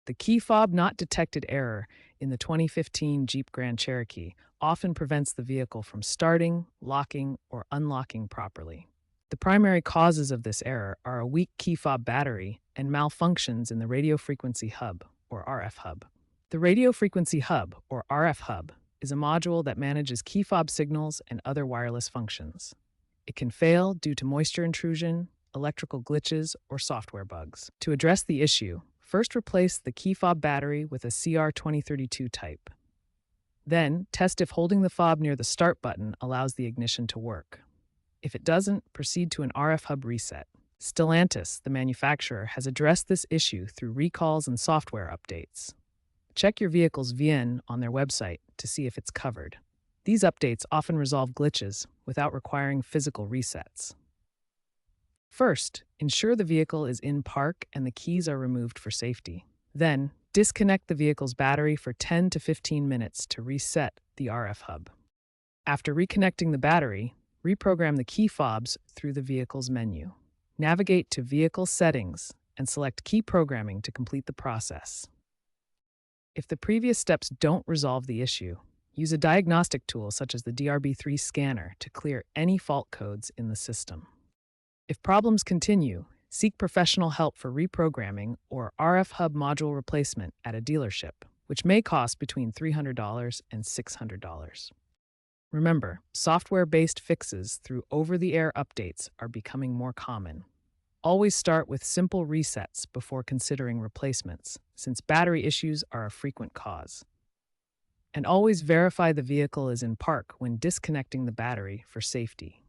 The key fob not detected error in the 2015 Jeep Grand Cherokee often prevents the vehicle from starting, locking, or unlocking properly. The primary causes of this error are a weak key fob battery and malfunctions in the radio frequency hub, or RF hub. The radio frequency hub, or RF hub, is a module that manages key fob signals and other wireless functions. It can fail due to moisture intrusion, electrical glitches, or software bugs. To address the issue, first replace the key fob battery with a CR2032 type. Then, test if holding the fob near the start button allows the ignition to work. If it doesn't, proceed to an RF hub reset. Stellantis, the manufacturer, has addressed this issue through recalls and software updates. Check your vehicle's VIN on their website to see if it's covered. These updates often resolve glitches without requiring physical resets. First, ensure the vehicle is in park and the keys are removed for safety. Then, disconnect the vehicle's battery for 10 to 15 minutes to reset the RF hub. After reconnecting the battery, reprogram the key fobs through the vehicle's menu. Navigate to Vehicle Settings and select Key Programming to complete the process. If the previous steps don't resolve the issue, use a diagnostic tool such as the DRB3 scanner to clear any fault codes in the system. If problems continue, seek professional help for reprogramming or RF hub module replacement at a dealership, which may cost between $300 and $600. Remember, software-based fixes through over-the-air updates are becoming more common. Always start with simple resets before considering replacements, since battery issues are a frequent cause. And always verify the vehicle is in park when disconnecting the battery for safety.